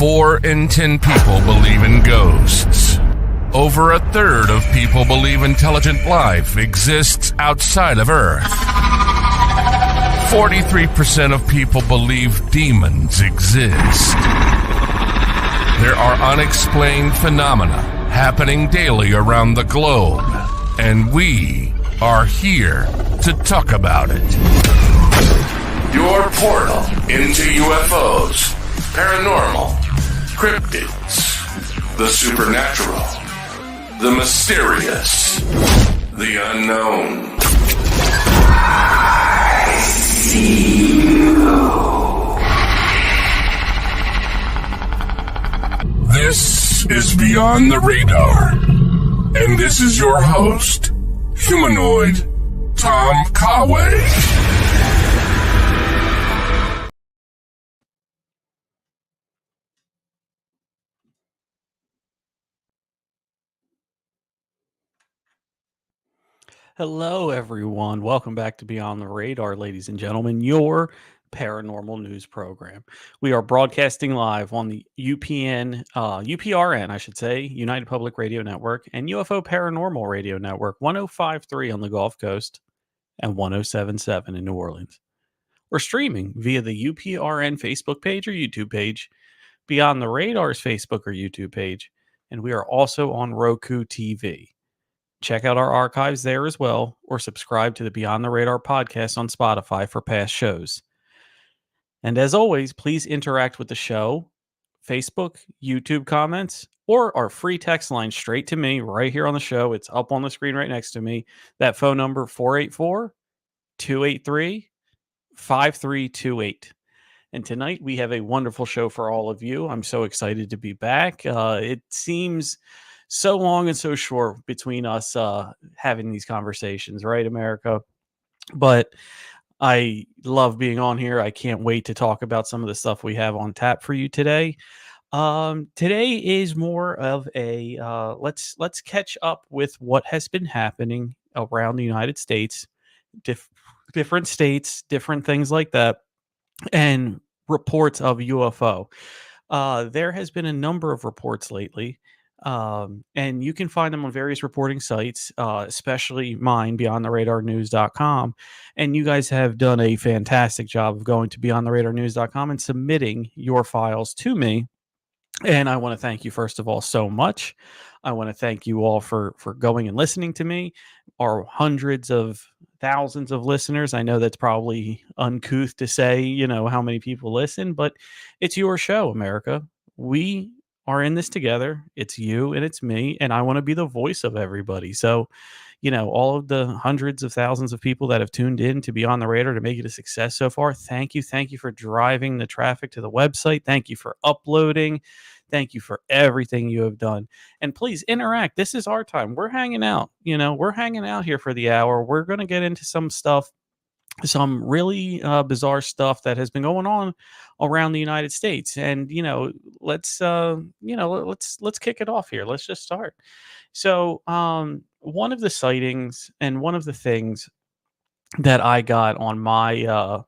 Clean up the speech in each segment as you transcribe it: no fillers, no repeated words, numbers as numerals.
4 in 10 people believe in ghosts. Over a third of people believe intelligent life exists outside of Earth. 43% of people believe demons exist. There are unexplained phenomena happening daily around the globe, and we are here to talk about it. Your portal into UFOs, paranormal, cryptids, the supernatural, the mysterious, the unknown. I see you. This is Beyond the Radar, and this is your host, Humanoid Tom Conway. Hello, everyone. Welcome back to Beyond the Radar, ladies and gentlemen, your paranormal news program. We are broadcasting live on the UPRN, I should say, United Public Radio Network, and UFO Paranormal Radio Network, 105.3 on the Gulf Coast and 107.7 in New Orleans. We're streaming via the UPRN Facebook page or YouTube page, Beyond the Radar's Facebook or YouTube page, and we are also on Roku TV. Check out our archives there as well, or subscribe to the Beyond the Radar podcast on Spotify for past shows. And as always, please interact with the show, Facebook, YouTube comments, or our free text line straight to me right here on the show. It's up on the screen right next to me. That phone number, 484-283-5328. And tonight we have a wonderful show for all of you. I'm so excited to be back. It seems so long and so short between us having these conversations, right, America? But I love being on here. I can't wait to talk about some of the stuff we have on tap for you today. Today is more of a let's catch up with what has been happening around the United States, different states, different things like that, and reports of UFO. There has been a number of reports lately. And you can find them on various reporting sites, especially mine, beyondtheradarnews.com. And you guys have done a fantastic job of going to beyondtheradarnews.com and submitting your files to me. And I want to thank you, first of all, so much. I want to thank you all for going and listening to me, our hundreds of thousands of listeners. I know that's probably uncouth to say, how many people listen, but it's your show, America. We are in this together. It's you and it's me, and I want to be the voice of everybody. So, all of the hundreds of thousands of people that have tuned in to Be on the Radar to make it a success so far, thank you. Thank you for driving the traffic to the website. Thank you for uploading. Thank you for everything you have done. And please interact. This is our time. We're hanging out. We're hanging out here for the hour. We're going to get into some stuff, some really bizarre stuff that has been going on around the United States. And, let's kick it off here. Let's just start. So one of the sightings and one of the things that I got on my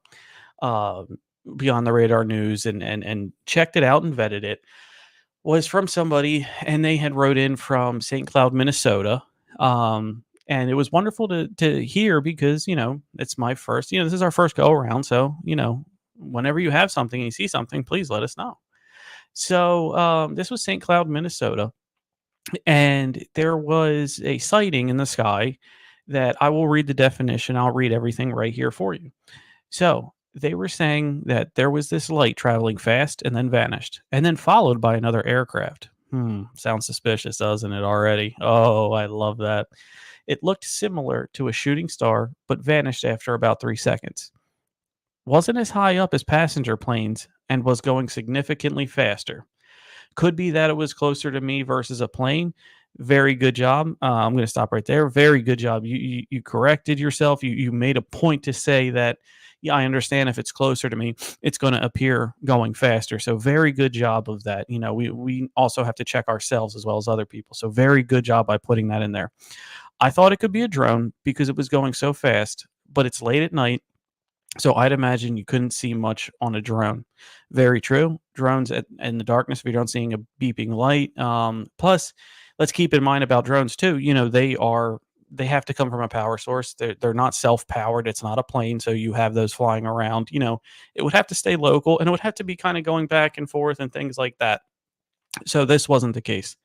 Beyond the Radar news and checked it out and vetted it was from somebody, and they had wrote in from St. Cloud, Minnesota. And it was wonderful to hear because, it's my first, this is our first go around. So, whenever you have something and you see something, please let us know. So this was St. Cloud, Minnesota. And there was a sighting in the sky that I will read the definition. I'll read everything right here for you. So they were saying that there was this light traveling fast and then vanished and then followed by another aircraft. Sounds suspicious, doesn't it already? Oh, I love that. It looked similar to a shooting star, but vanished after about 3 seconds. Wasn't as high up as passenger planes and was going significantly faster. Could be that it was closer to me versus a plane. Very good job. I'm going to stop right there. Very good job. You corrected yourself. You made a point to say that, yeah, I understand if it's closer to me, it's going to appear going faster. So very good job of that. We also have to check ourselves as well as other people. So very good job by putting that in there. I thought it could be a drone because it was going so fast, but it's late at night So I'd imagine you couldn't see much on a drone. Very true. Drones in the darkness, if you don't seeing a beeping light. Plus, let's keep in mind about drones too. They have to come from a power source. They're not self powered. It's not a plane, so you have those flying around. It would have to stay local, and it would have to be kind of going back and forth and things like that. So this wasn't the case.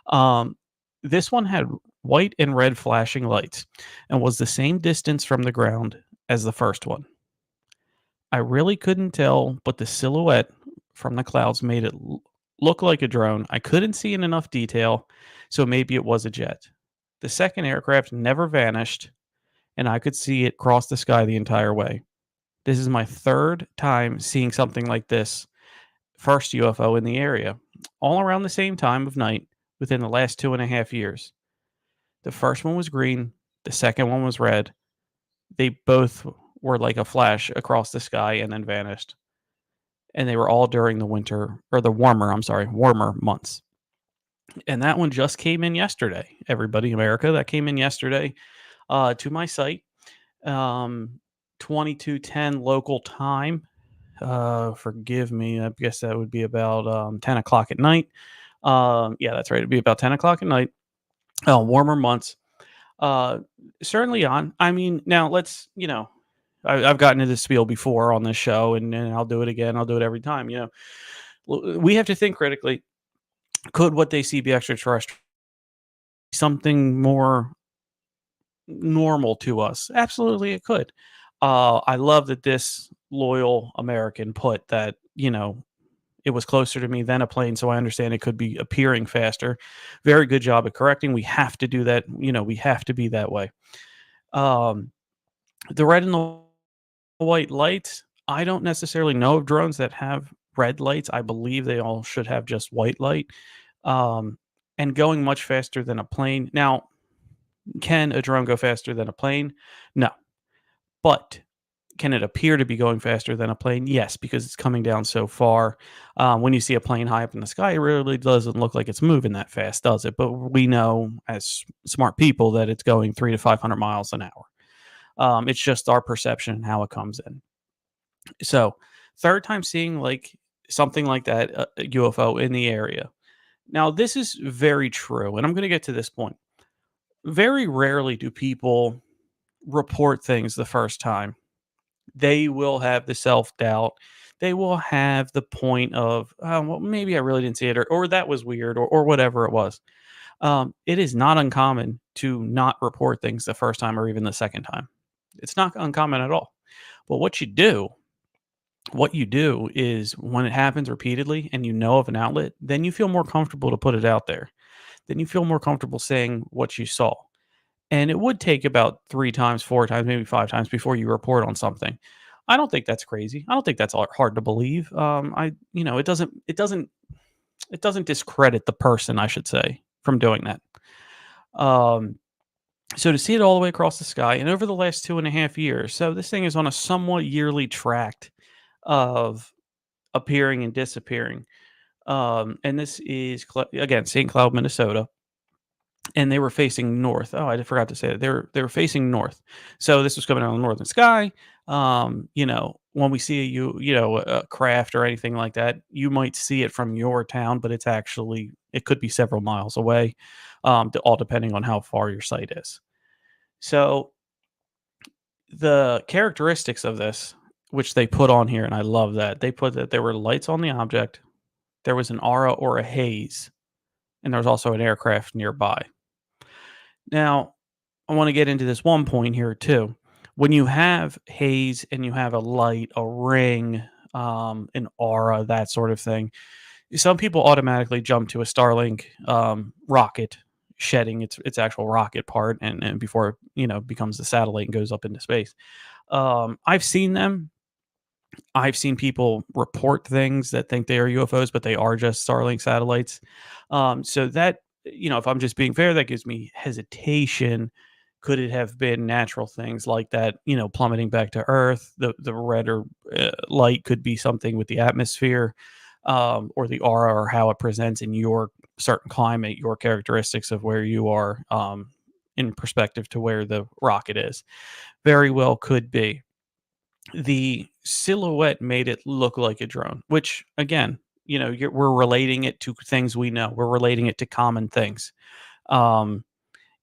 Um, this one had white and red flashing lights, and was the same distance from the ground as the first one. I really couldn't tell, but the silhouette from the clouds made it look like a drone. I couldn't see in enough detail, so maybe it was a jet. The second aircraft never vanished, and I could see it cross the sky the entire way. This is my third time seeing something like this first UFO in the area, all around the same time of night within the last 2.5 years. The first one was green, the second one was red. They both were like a flash across the sky and then vanished. And they were all during the winter or the warmer months. And that one just came in yesterday. Everybody, America, that came in yesterday to my site, 22:10 local time. Forgive me. I guess that would be about 10 o'clock at night. Yeah, that's right. It'd be about 10 o'clock at night. Warmer months. Uh, Certainly on. I mean, now I've gotten into this spiel before on this show, and I'll do it again. I'll do it every time. We have to think critically. Could what they see be extraterrestrial? Something more normal to us? Absolutely, it could. I love that this loyal American put that, it was closer to me than a plane, so I understand it could be appearing faster. Very good job at correcting. We have to do that. We have to be that way. Um, the red and the white lights, I don't necessarily know of drones that have red lights. I believe they all should have just white light. Um, and going much faster than a plane. Now, can a drone go faster than a plane? No. But can it appear to be going faster than a plane? Yes, because it's coming down so far. When you see a plane high up in the sky, it really doesn't look like it's moving that fast, does it? But we know as smart people that it's going 300 to 500 miles an hour. It's just our perception and how it comes in. So, third time seeing like something like that, a UFO in the area. Now, this is very true, and I'm going to get to this point. Very rarely do people report things the first time. They will have the self doubt. They will have the point of, oh, well, maybe I really didn't see it, or that was weird, or whatever it was. It is not uncommon to not report things the first time or even the second time. It's not uncommon at all. But what you do is when it happens repeatedly and you know of an outlet, then you feel more comfortable to put it out there. Then you feel more comfortable saying what you saw. And it would take about 3 times, 4 times, maybe 5 times before you report on something. I don't think that's crazy. I don't think that's hard to believe. It doesn't discredit the person, I should say, from doing that. Um, so to see it all the way across the sky and over the last 2.5 years, so this thing is on a somewhat yearly tract of appearing and disappearing. And this is again St. Cloud, Minnesota, and they were facing north. Oh, I forgot to say that they were facing north. So this was coming out of the northern sky. When we see a craft or anything like that, you might see it from your town, but it could be several miles away, all depending on how far your site is. So the characteristics of this, which they put on here, and I love that they put that there were lights on the object, there was an aura or a haze, and there was also an aircraft nearby. Now, I want to get into this one point here too. When you have haze and you have a light, a ring, an aura, that sort of thing, some people automatically jump to a Starlink rocket shedding its actual rocket part, and before becomes the satellite and goes up into space. I've seen them. I've seen people report things that think they are UFOs, but they are just Starlink satellites. So that, if I'm just being fair, that gives me hesitation. Could it have been natural things like that, plummeting back to Earth? The redder light could be something with the atmosphere, or the aura, or how it presents in your certain climate, your characteristics of where you are, in perspective to where the rocket is. Very well could be. the silhouette made it look like a drone, which again, we're relating it to things we know. We're relating it to common things. Um,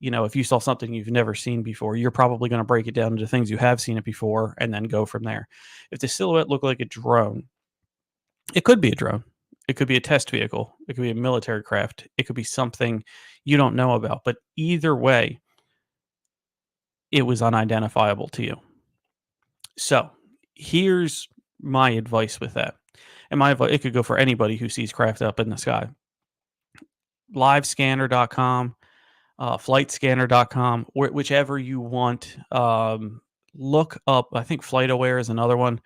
if you saw something you've never seen before, you're probably going to break it down into things you have seen it before and then go from there. If the silhouette looked like a drone, it could be a drone. It could be a test vehicle. It could be a military craft. It could be something you don't know about. But either way, it was unidentifiable to you. So here's my advice with that. And my advice, it could go for anybody who sees craft up in the sky. Livescanner.com, flightscanner.com, whichever you want. Look up, I think FlightAware is another one.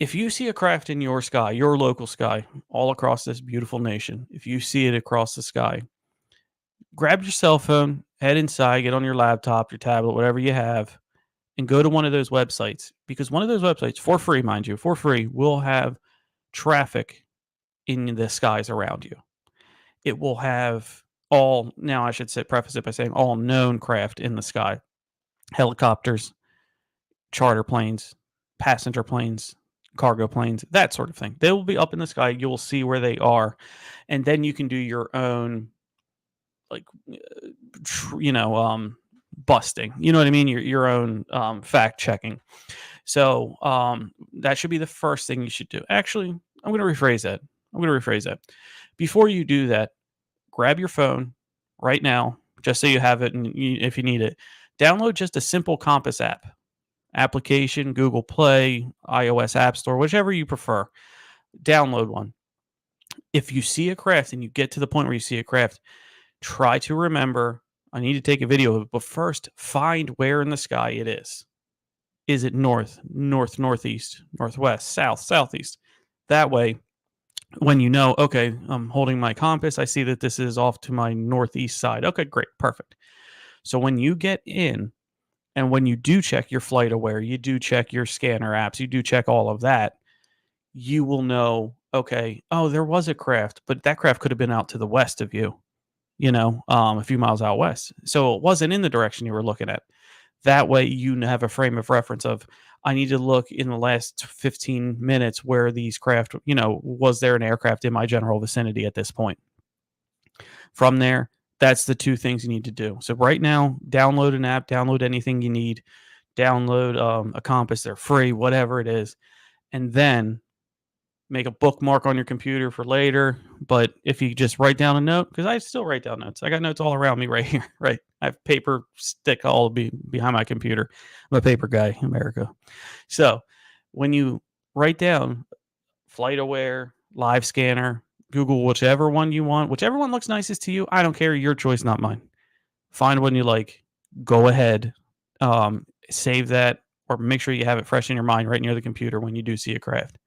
If you see a craft in your sky, your local sky, all across this beautiful nation, if you see it across the sky, grab your cell phone, head inside, get on your laptop, your tablet, whatever you have, and go to one of those websites, because one of those websites, for free, mind you, for free, will have traffic in the skies around you. It will have now I should say, preface it by saying all known craft in the sky: helicopters, charter planes, passenger planes, cargo planes, that sort of thing. They will be up in the sky. You will see where they are. And then you can do your own, like, busting. You know what I mean? Your own fact checking. So that should be the first thing you should do. Actually, I'm going to rephrase that. Before you do that, grab your phone right now, just so you have it, and if you need it, download just a simple compass application, Google Play, iOS App Store, whichever you prefer. Download one. If you see a craft and you get to the point where you see a craft, try to remember, I need to take a video of it, but first find where in the sky it is. Is it north, northeast, northwest, south, southeast? That way, when you know, okay, I'm holding my compass, I see that this is off to my northeast side. Okay, great, perfect. So when you get in, and when you do check your FlightAware, you do check your scanner apps, you do check all of that, you will know, okay, oh, there was a craft, but that craft could have been out to the west of you, a few miles out west. So it wasn't in the direction you were looking at. That way you have a frame of reference of, I need to look in the last 15 minutes where these craft, was there an aircraft in my general vicinity at this point? From there, that's the two things you need to do. So right now, download an app, download anything you need, download a compass. They're free, whatever it is. And then make a bookmark on your computer for later. But if you just write down a note, because I still write down notes. I got notes all around me right here, right? I have paper stick all behind my computer. I'm a paper guy in America. So when you write down FlightAware, Live Scanner, Google whichever one you want, whichever one looks nicest to you, I don't care, your choice, not mine. Find one you like, go ahead, save that, or make sure you have it fresh in your mind right near the computer when you do see a craft.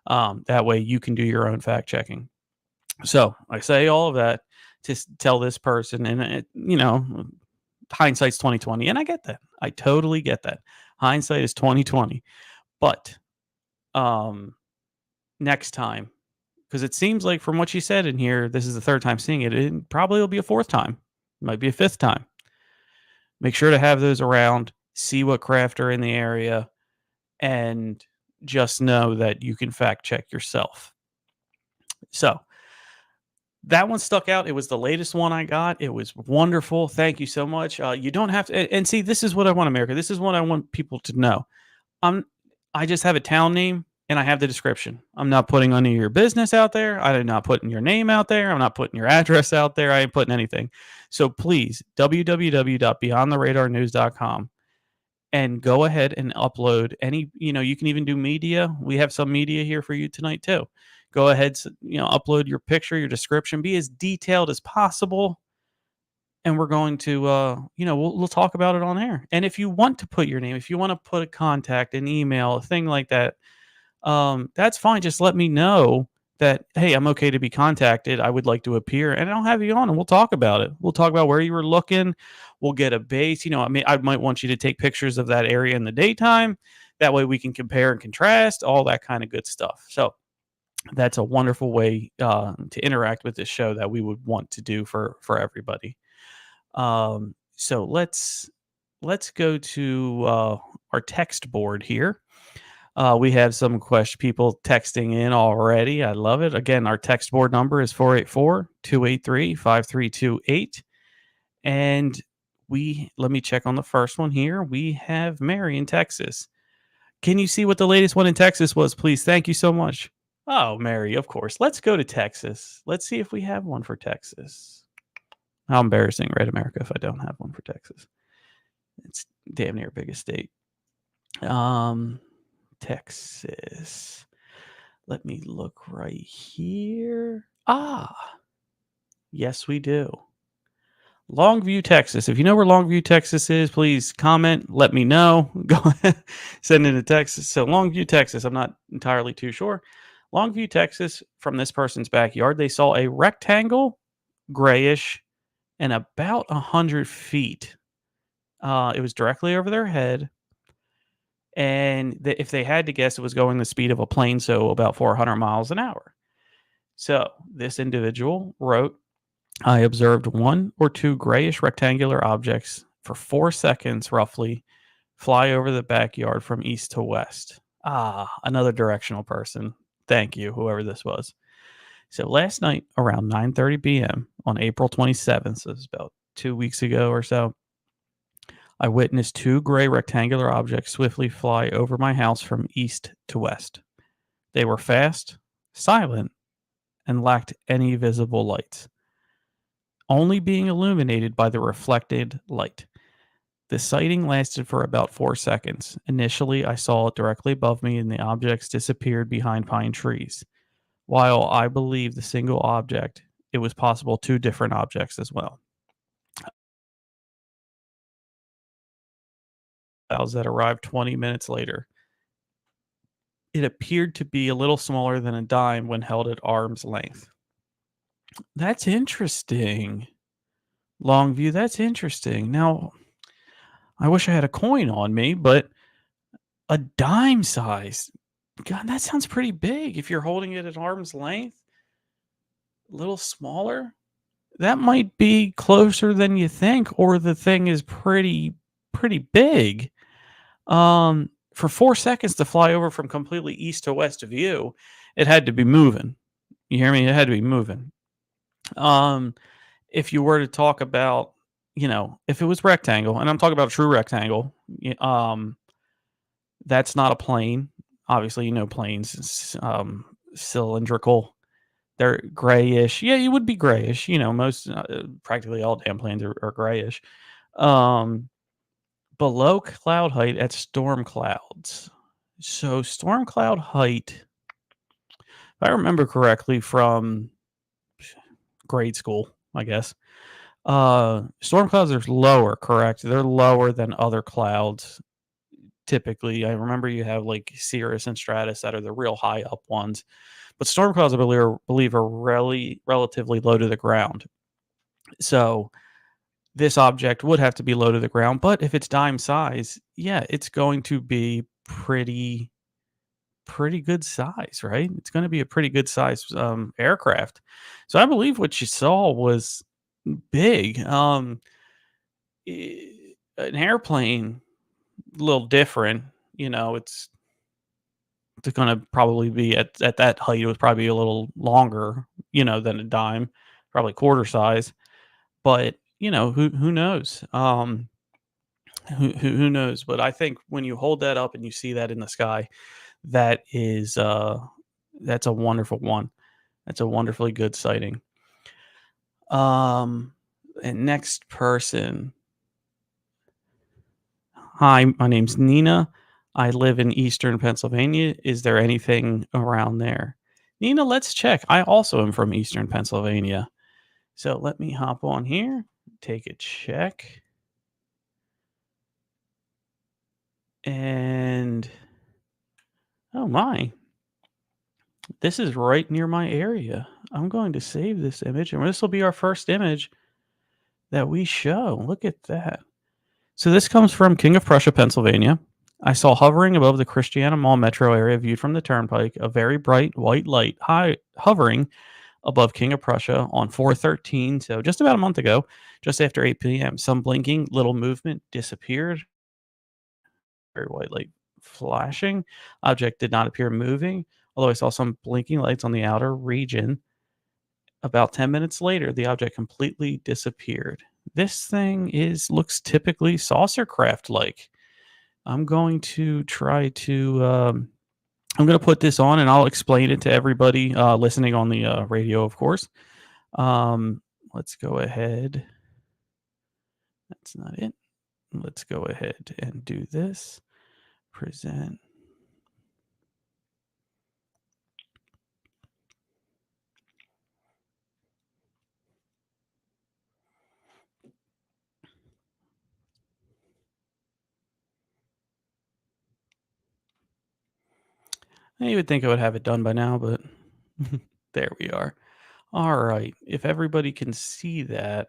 That way you can do your own fact checking. So I say all of that to tell this person, and hindsight's 2020, and I get that. I totally get that. Hindsight is 2020, but next time, because it seems like from what you said in here, this is the third time seeing it. It probably will be a fourth time, might be a fifth time. Make sure to have those around. See what craft are in the area, and just know that you can fact check yourself. So that one stuck out. It was the latest one I got. It was wonderful. Thank you so much. You don't have to, and see, this is what I want, America. This is what I want people to know. I just have a town name and I have the description. I'm not putting any of your business out there. I'm not putting your name out there. I'm not putting your address out there. I ain't putting anything. So please, www.beyondtheradarnews.com, and go ahead and upload any, you can even do media. We have some media here for you tonight too. Go ahead, upload your picture, your description, be as detailed as possible. And we're going to, we'll talk about it on air. And if you want to put your name, if you want to put a contact, an email, a thing like that, that's fine. Just let me know that, hey, I'm okay to be contacted. I would like to appear, and I'll have you on and we'll talk about it. We'll talk about where you were looking. We'll get a base. I might want you to take pictures of that area in the daytime. That way we can compare and contrast, all that kind of good stuff. So that's a wonderful way to interact with this show that we would want to do for everybody. So let's go to our text board here. We have some people texting in already. I love it. Again, our text board number is 484-283-5328. And let me check on the first one here. We have Mary in Texas. Can you see what the latest one in Texas was, please? Thank you so much. Oh, Mary, of course. Let's go to Texas. Let's see if we have one for Texas. How embarrassing, right, America, if I don't have one for Texas. It's damn near biggest state. Texas. Let me look right here. Yes, we do. Longview, Texas. If you know where Longview, Texas is, please comment. Let me know. Go ahead, send it to Texas. So Longview, Texas. I'm not entirely too sure. Longview, Texas. From this person's backyard, they saw a rectangle, grayish, and about 100 feet. It was directly over their head. And if they had to guess, it was going the speed of a plane, so about 400 miles an hour. So this individual wrote, I observed one or two grayish rectangular objects for 4 seconds roughly fly over the backyard from east to west. Another directional person. Thank you, whoever this was. So last night around 9:30 p.m. on April 27th, so it's about 2 weeks ago or so, I witnessed two gray rectangular objects swiftly fly over my house from east to west. They were fast, silent, and lacked any visible lights, only being illuminated by the reflected light. The sighting lasted for about 4 seconds. Initially, I saw it directly above me, and the objects disappeared behind pine trees. While I believe the single object, it was possible two different objects as well. That arrived 20 minutes later. It appeared to be a little smaller than a dime when held at arm's length. That's interesting. Longview, that's interesting. Now, I wish I had a coin on me, but a dime size. God, that sounds pretty big if you're holding it at arm's length. A little smaller. That might be closer than you think, or the thing is pretty big. For 4 seconds to fly over from completely east to west view, it had to be moving. You hear me? It had to be moving. If you were to talk about, if it was rectangle, and I'm talking about a true rectangle, that's not a plane. Obviously, planes, cylindrical. They're grayish. Yeah, it would be grayish. Most, practically all damn planes are grayish. Below cloud height at storm clouds. So storm cloud height, if I remember correctly from grade school, I guess, storm clouds are lower, correct? They're lower than other clouds. Typically, I remember you have like Cirrus and Stratus that are the real high up ones, but storm clouds, I believe are relatively low to the ground. So this object would have to be low to the ground, but if it's dime size, yeah, it's going to be pretty good size, right? It's going to be a pretty good size aircraft. So I believe what you saw was big. An airplane, a little different. It's going to probably be at that height. It was probably a little longer, than a dime, probably quarter size. But who knows? Who knows? But I think when you hold that up and you see that in the sky, that is that's a wonderful one. That's a wonderfully good sighting. And next person. Hi, my name's Nina. I live in Eastern Pennsylvania. Is there anything around there? Nina, let's check. I also am from Eastern Pennsylvania. So let me hop on here, take a check. And oh my, this is right near my area. I'm going to save this image, and this will be our first image that we show. Look at that. So this comes from King of Prussia, Pennsylvania. I saw hovering above the Christiana Mall metro area viewed from the turnpike a very bright white light hovering above King of Prussia on 4/13, so just about a month ago, just after 8 p.m. Some blinking little movement disappeared. Very white light flashing. Object did not appear moving, although I saw some blinking lights on the outer region. About 10 minutes later, the object completely disappeared. This thing looks typically saucer craft like. I'm going to try to I'm going to put this on and I'll explain it to everybody listening on the radio, of course. Let's go ahead. That's not it. Let's go ahead and do this. Present. You would think I would have it done by now, but there we are. All right. If everybody can see that,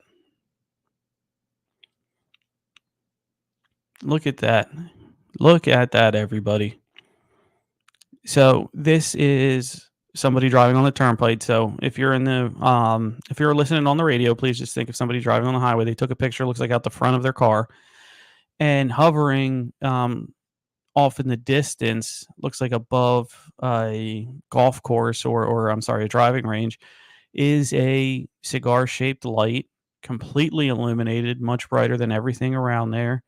look at that. Look at that, everybody. So this is somebody driving on the turnpike. So if you're if you're listening on the radio, please just think of somebody driving on the highway. They took a picture, looks like out the front of their car, and hovering off in the distance, looks like above a golf course or I'm sorry, a driving range, is a cigar-shaped light, completely illuminated, much brighter than everything around there.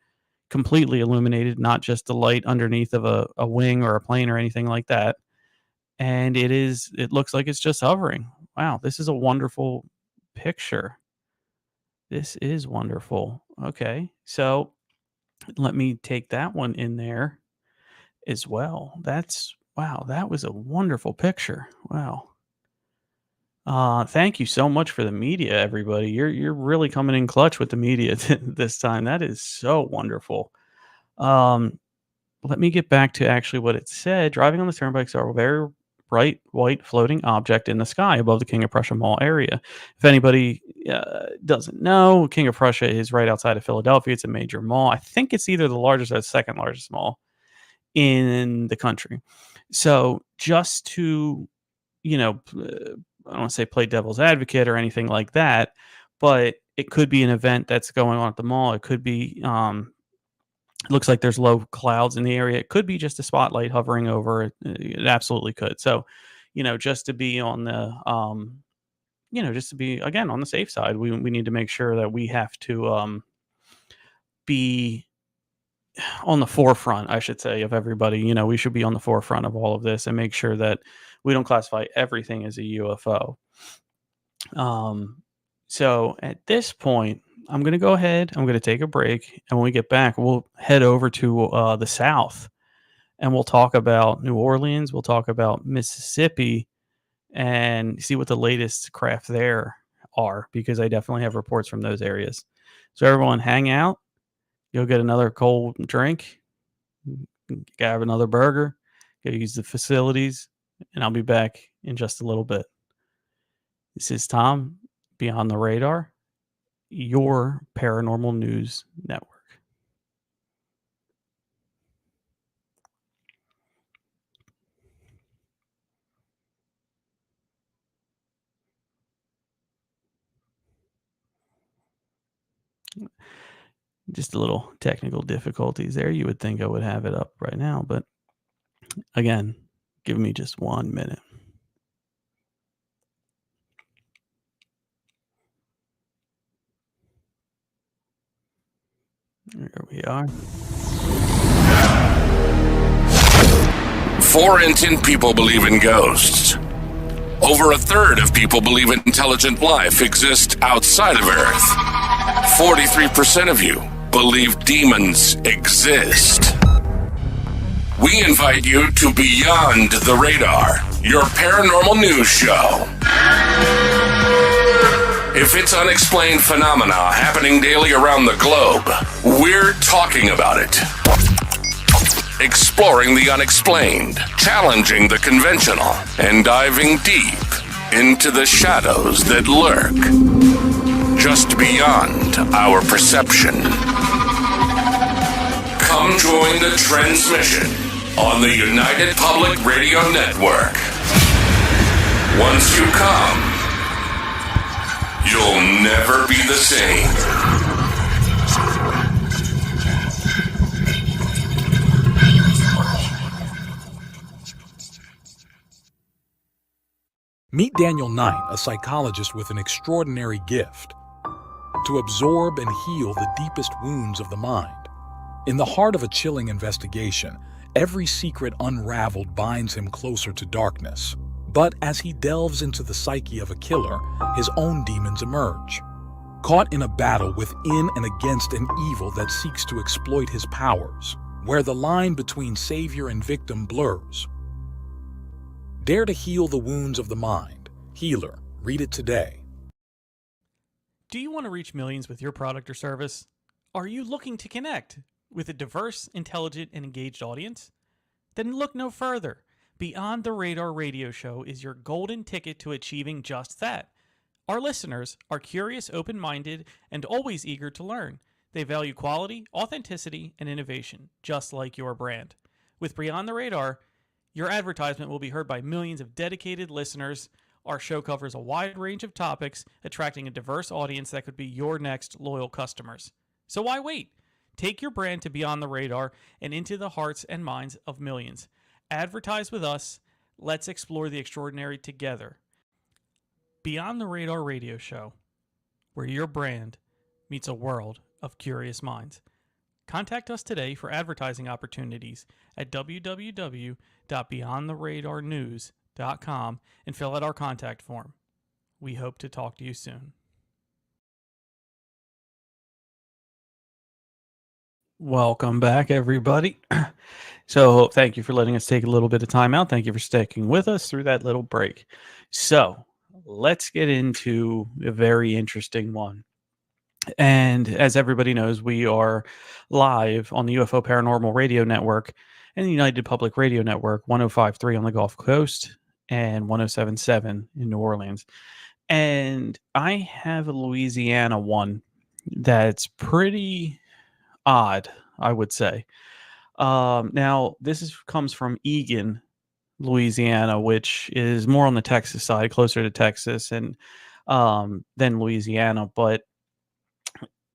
Completely illuminated, not just the light underneath of a wing or a plane or anything like that. And it looks like it's just hovering. Wow, this is a wonderful picture. This is wonderful. Okay, so let me take that one in there as well. Wow, that was a wonderful picture. Wow. Thank you so much for the media, everybody. You're really coming in clutch with the media this time. That is so wonderful. Let me get back to actually what it said. Driving on the turnpike saw a very bright white floating object in the sky above the King of Prussia Mall area. If anybody doesn't know, King of Prussia is right outside of Philadelphia. It's a major mall. I think it's either the largest or the second largest mall in the country. So just to, I don't want to say play devil's advocate or anything like that, but it could be an event that's going on at the mall. It could be, it looks like there's low clouds in the area. It could be just a spotlight hovering over it. It absolutely could. So, just to be on the, just to be, again, on the safe side, we need to make sure that we have to be on the forefront, I should say, of everybody. We should be on the forefront of all of this and make sure that we don't classify everything as a UFO. So at this point, I'm going to go ahead. I'm going to take a break. And when we get back, we'll head over to the South and we'll talk about New Orleans. We'll talk about Mississippi and see what the latest craft there are, because I definitely have reports from those areas. So everyone hang out. You'll get another cold drink, grab another burger, go use the facilities, and I'll be back in just a little bit. This is Tom, Beyond the Radar, your paranormal news network. Just a little technical difficulties there. You would think I would have it up right now, but again, give me just 1 minute. There we are. 4 in 10 people believe in ghosts. Over a third of people believe intelligent life exists outside of Earth. 43% of you believe demons exist. We invite you to Beyond the Radar, your paranormal news show. If it's unexplained phenomena happening daily around the globe, we're talking about it. Exploring the unexplained, challenging the conventional, and diving deep into the shadows that lurk just beyond our perception. Come join the transmission on the United Public Radio Network. Once you come, you'll never be the same. Meet Daniel Knight, a psychologist with an extraordinary gift to absorb and heal the deepest wounds of the mind. In the heart of a chilling investigation, every secret unraveled binds him closer to darkness. But as he delves into the psyche of a killer, his own demons emerge. Caught in a battle within and against an evil that seeks to exploit his powers, where the line between savior and victim blurs. Dare to heal the wounds of the mind. Healer. Read it today. Do you want to reach millions with your product or service? Are you looking to connect with a diverse, intelligent, and engaged audience? Then look no further. Beyond the Radar radio show is your golden ticket to achieving just that. Our listeners are curious, open-minded, and always eager to learn. They value quality, authenticity, and innovation, just like your brand. With Beyond the Radar, your advertisement will be heard by millions of dedicated listeners. Our show covers a wide range of topics, attracting a diverse audience that could be your next loyal customers. So why wait? Take your brand to Beyond the Radar and into the hearts and minds of millions. Advertise with us. Let's explore the extraordinary together. Beyond the Radar radio show, where your brand meets a world of curious minds. Contact us today for advertising opportunities at www.beyondtheradarnews.com and fill out our contact form. We hope to talk to you soon. Welcome back, everybody. So thank you for letting us take a little bit of time out. Thank you for sticking with us through that little break. So let's get into a very interesting one. And as everybody knows, we are live on the UFO Paranormal Radio Network and the United Public Radio Network, 105.3 on the Gulf Coast and 107.7 in New Orleans. And I have a Louisiana one that's pretty odd, I would say. Now, comes from Egan, Louisiana, which is more on the Texas side, closer to Texas and than Louisiana, but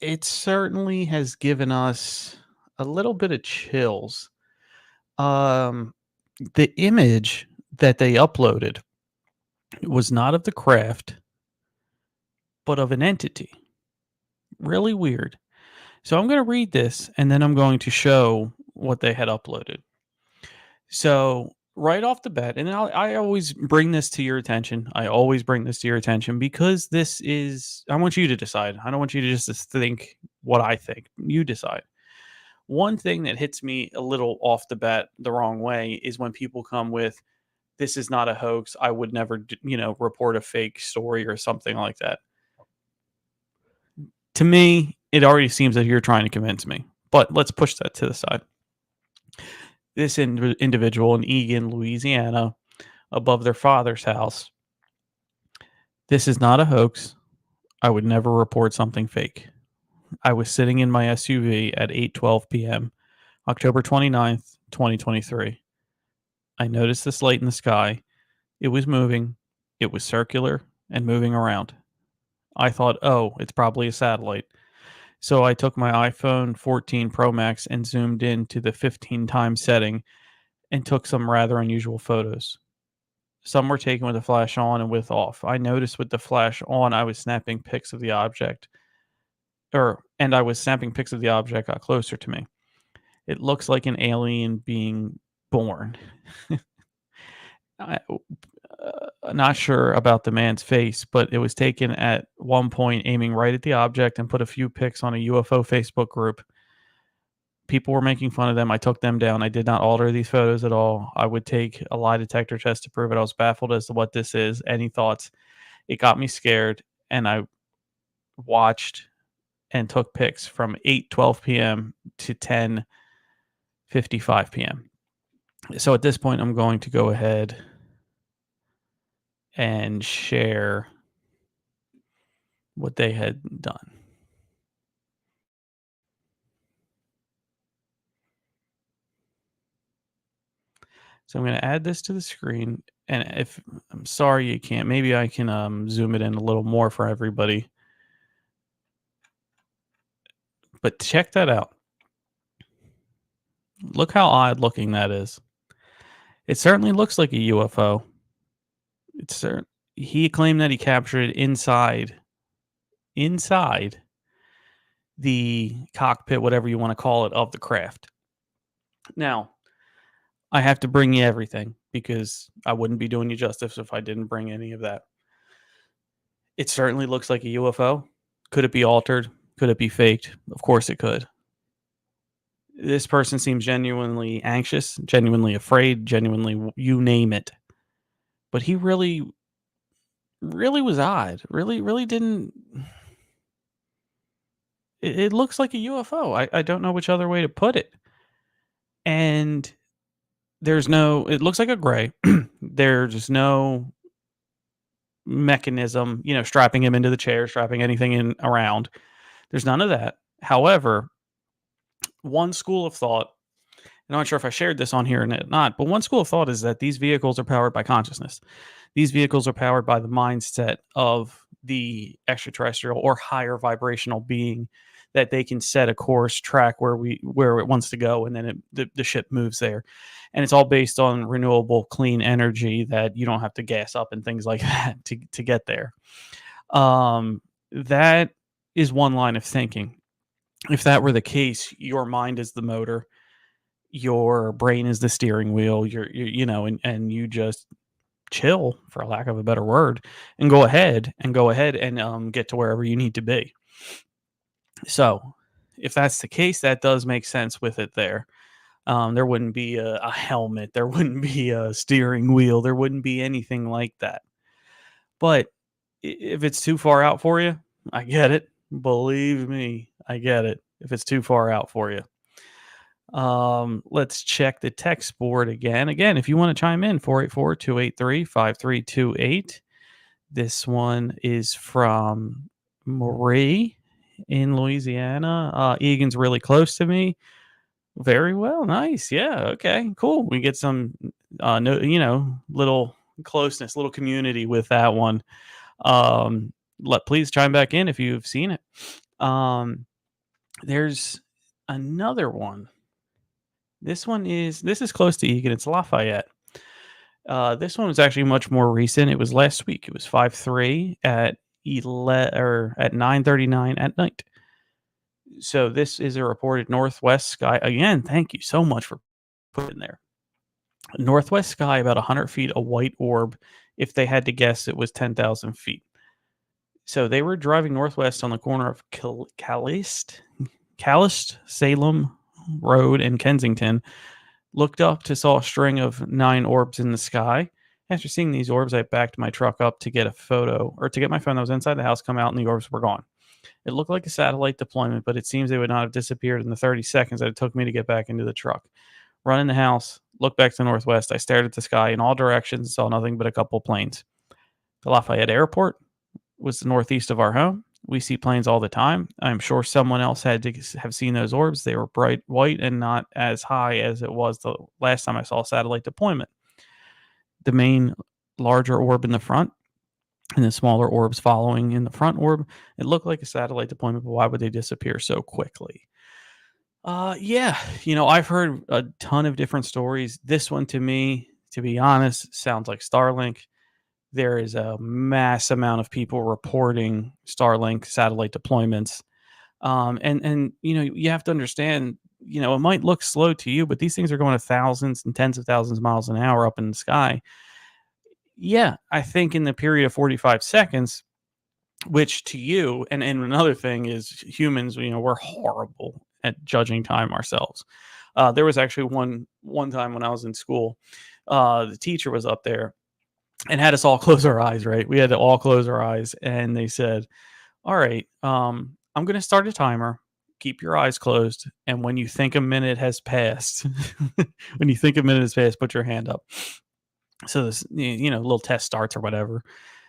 it certainly has given us a little bit of chills. The image that they uploaded was not of the craft, but of an entity. Really weird. So I'm going to read this and then I'm going to show what they had uploaded. So right off the bat, and I always bring this to your attention. I always bring this to your attention because I want you to decide. I don't want you to just think what I think. You decide. One thing that hits me a little off the bat the wrong way is when people come with, this is not a hoax. I would never, report a fake story or something like that. To me, it already seems that you're trying to convince me, but let's push that to the side. This individual in Egan, Louisiana, above their father's house. This is not a hoax. I would never report something fake. I was sitting in my SUV at 8:12 p.m., October 29th, 2023. I noticed this light in the sky. It was moving. It was circular and moving around. I thought, oh, it's probably a satellite. So I took my iPhone 14 Pro Max and zoomed in to the 15 times setting and took some rather unusual photos. Some were taken with the flash on and with off. I noticed with the flash on, I was snapping pics of the object, got closer to me. It looks like an alien being born. I'm not sure about the man's face, but it was taken at one point aiming right at the object and put a few pics on a UFO Facebook group. People were making fun of them. I took them down. I did not alter these photos at all. I would take a lie detector test to prove it. I was baffled as to what this is. Any thoughts? It got me scared, and I watched and took pics from 8:12 p.m. to 10:55 p.m. So at this point, I'm going to go ahead and share what they had done. So I'm going to add this to the screen. And if I'm sorry you can't, maybe I can zoom it in a little more for everybody. But check that out. Look how odd looking that is. It certainly looks like a UFO. he claimed that he captured it inside the cockpit, whatever you want to call it, of the craft. Now, I have to bring you everything because I wouldn't be doing you justice if I didn't bring any of that. It certainly looks like a UFO. Could it be altered? Could it be faked? Of course it could. This person seems genuinely anxious, genuinely afraid, genuinely you name it. But he really was odd. Really didn't. It looks like a UFO. I don't know which other way to put it. And it looks like a gray. There's no mechanism, strapping him into the chair, strapping anything in around. There's none of that. However, one school of thought, and I'm not sure if I shared this on here or not, but one school of thought is that these vehicles are powered by consciousness. These vehicles are powered by the mindset of the extraterrestrial or higher vibrational being, that they can set a course, track where it wants to go, and then the ship moves there. And it's all based on renewable, clean energy that you don't have to gas up and things like that to get there. That is one line of thinking. If that were the case, your mind is the motor, your brain is the steering wheel, and you just chill, for lack of a better word, and go ahead and get to wherever you need to be. So if that's the case, that does make sense with it there. There wouldn't be a helmet, there wouldn't be a steering wheel, there wouldn't be anything like that. But if it's too far out for you, I get it. Believe me, I get it. If it's too far out for you. Let's check the text board again. Again, if you want to chime in, 484-283-5328. This one is from Marie in Louisiana. Egan's really close to me. Very well. Nice. Yeah. Okay, cool. We get some, little closeness, little community with that one. Please chime back in if you've seen it. There's another one. This is close to Egan. It's Lafayette. This one was actually much more recent. It was last week. It was 5/3 at 9:39 at night. So this is a reported northwest sky. Again, thank you so much for putting there. Northwest sky, about 100 feet, a white orb. If they had to guess, it was 10,000 feet. So they were driving northwest on the corner of Callist, Salem Road in Kensington. Looked up to saw a string of 9 orbs in the sky. After seeing these orbs, I backed my truck up to get a photo, or to get my phone that was inside the house come out, and the orbs were gone. It looked like a satellite deployment, but it seems they would not have disappeared in the 30 seconds that it took me to get back into the truck. Run in the house, look back to the northwest. I stared at the sky in all directions and saw nothing but a couple planes. The Lafayette Airport was the northeast of our home. We see planes all the time. I'm sure someone else had to have seen those orbs. They were bright white and not as high as it was the last time I saw a satellite deployment. The main larger orb in the front and the smaller orbs following in the front orb. It looked like a satellite deployment, but why would they disappear so quickly? I've heard a ton of different stories. This one, to me, to be honest, sounds like Starlink. There is a mass amount of people reporting Starlink satellite deployments. You have to understand, it might look slow to you, but these things are going to thousands and tens of thousands of miles an hour up in the sky. Yeah, I think in the period of 45 seconds, which to you, and another thing is humans, we're horrible at judging time ourselves. There was actually one time when I was in school, the teacher was up there and had us all close our eyes, right? We had to all close our eyes, and they said, all right, I'm going to start a timer. Keep your eyes closed. And when you think a minute has passed, put your hand up. So this, little test starts or whatever.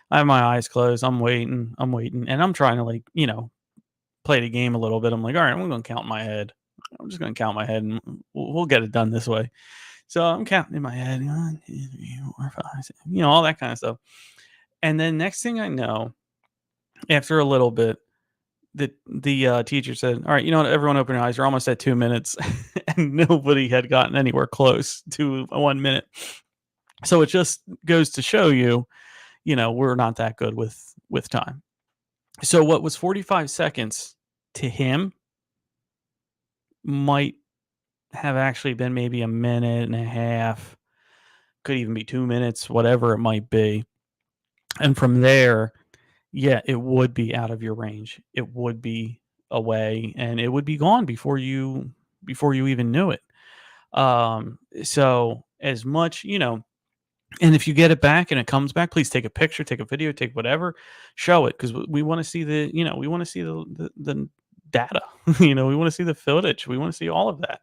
I have my eyes closed. I'm waiting. And I'm trying to play the game a little bit. I'm like, all right, I'm going to count in my head. I'm just going to count my head and we'll get it done this way. So I'm counting in my head, 1, 2, 3, 4, 5, 6, all that kind of stuff. And then next thing I know, after a little bit, the teacher said, all right, everyone open your eyes. You're almost at 2 minutes. And nobody had gotten anywhere close to 1 minute. So it just goes to show you, we're not that good with time. So what was 45 seconds to him might have actually been maybe a minute and a half, could even be 2 minutes, whatever it might be. And from there, yeah, it would be out of your range. It would be away, and it would be gone before you even knew it. So as much, and if you get it back and it comes back, please take a picture, take a video, take whatever, show it, because we want to see we want to see the data. We want to see the footage. We want to see all of that.